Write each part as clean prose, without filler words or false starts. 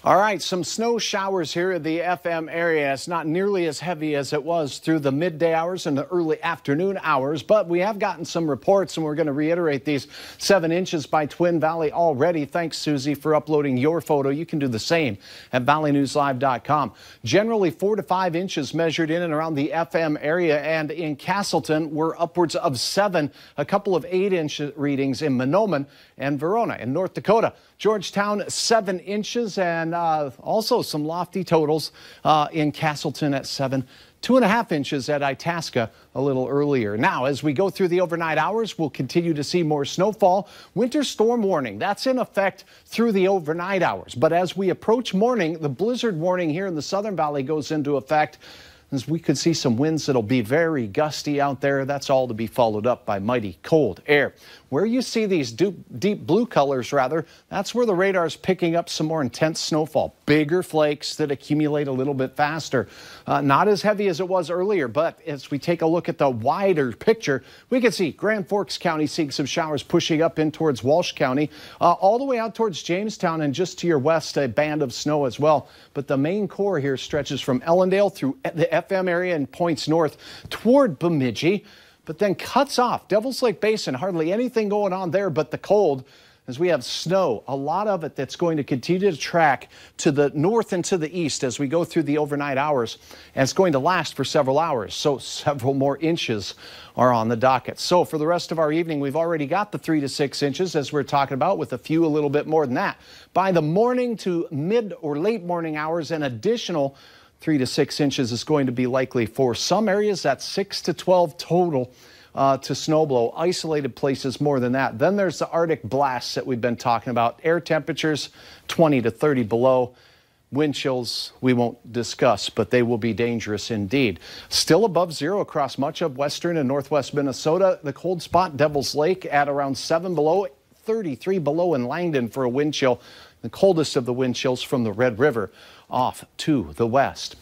All right, some snow showers here in the FM area. It's not nearly as heavy as it was through the midday hours and the early afternoon hours, but we have gotten some reports, and we're going to reiterate these. 7 inches by Twin Valley already. Thanks, Susie, for uploading your photo. You can do the same at valleynewslive.com. Generally 4 to 5 inches measured in and around the FM area, and in Castleton, we're upwards of 7, a couple of 8-inch readings in Mahnomen and Verona in North Dakota. Georgetown, 7 inches, and also some lofty totals in Castleton at 7. 2.5 inches at Itasca a little earlier. Now, as we go through the overnight hours, we'll continue to see more snowfall. Winter storm warning, that's in effect through the overnight hours. But as we approach morning, the blizzard warning here in the Southern Valley goes into effect, as we could see some winds that'll be very gusty out there. That's all to be followed up by mighty cold air. Where you see these deep blue colors, that's where the radar's picking up some more intense snowfall. Bigger flakes that accumulate a little bit faster. Not as heavy as it was earlier, but as we take a look at the wider picture, we can see Grand Forks County seeing some showers pushing up in towards Walsh County, all the way out towards Jamestown, and just to your west, a band of snow as well. But the main core here stretches from Ellendale through the FM area and points north toward Bemidji, but then cuts off Devil's Lake Basin. Hardly anything going on there but the cold, as we have snow, a lot of it that's going to continue to track to the north and to the east as we go through the overnight hours, and it's going to last for several hours, so several more inches are on the docket. So for the rest of our evening, we've already got the 3 to 6 inches as we're talking about, with a few a little bit more than that. By the morning to mid or late morning hours, an additional 3 to 6 inches is going to be likely for some areas. That's 6 to 12 total to snowblow. Isolated places more than that. Then there's the Arctic blasts that we've been talking about. Air temperatures 20 to 30 below. Wind chills we won't discuss, but they will be dangerous indeed. Still above zero across much of western and northwest Minnesota. The cold spot, Devil's Lake, at around 7 below. 33 below in Langdon for a wind chill. The coldest of the wind chills from the Red River off to the west.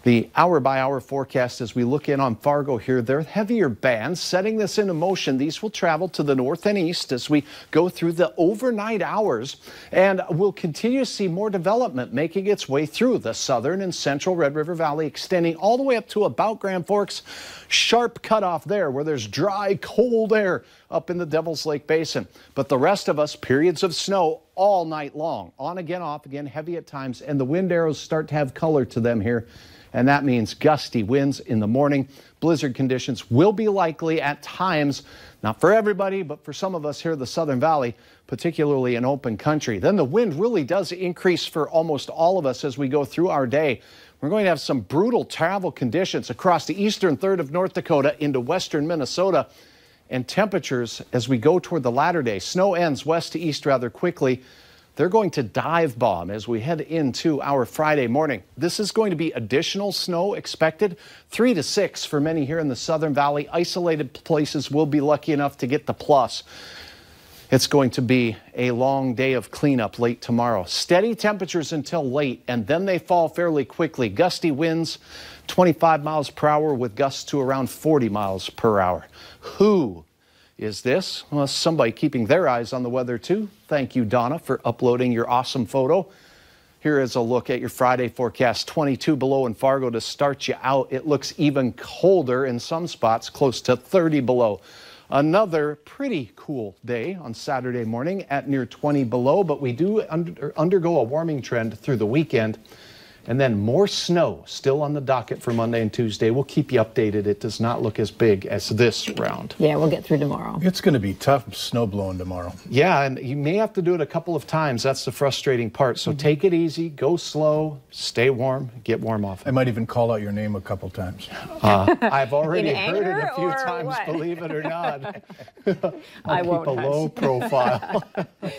The hour-by-hour forecast as we look in on Fargo here, they're heavier bands setting this into motion. These will travel to the north and east as we go through the overnight hours, and we'll continue to see more development making its way through the southern and central Red River Valley, extending all the way up to about Grand Forks. Sharp cutoff there where there's dry, cold air up in the Devil's Lake Basin. But the rest of us, periods of snow all night long. On again, off again, heavy at times, and the wind arrows start to have color to them here. And that means gusty winds in the morning. Blizzard conditions will be likely at times, not for everybody, but for some of us here in the Southern Valley, particularly in open country. Then the wind really does increase for almost all of us as we go through our day. We're going to have some brutal travel conditions across the eastern third of North Dakota into western Minnesota. And temperatures as we go toward the latter day. Snow ends west to east rather quickly. They're going to dive bomb as we head into our Friday morning. This is going to be additional snow expected, 3 to 6 for many here in the Southern Valley. Isolated places will be lucky enough to get the plus. It's going to be a long day of cleanup late tomorrow. Steady temperatures until late, and then they fall fairly quickly. Gusty winds, 25 miles per hour with gusts to around 40 miles per hour. Who is this? Well, somebody keeping their eyes on the weather too. Thank you, Donna, for uploading your awesome photo. Here is a look at your Friday forecast. 22 below in Fargo to start you out. It looks even colder in some spots, close to 30 below. Another pretty cool day on Saturday morning at near 20 below, but we do undergo a warming trend through the weekend. And then more snow still on the docket for Monday and Tuesday. We'll keep you updated. It does not look as big as this round. Yeah, we'll get through tomorrow. It's going to be tough snow blowing tomorrow. Yeah, and you may have to do it a couple of times. That's the frustrating part. So take it easy, go slow, stay warm, get warm off. I might even call out your name a couple times. I've already heard it a few times, what? believe it or not. I won't keep a low profile.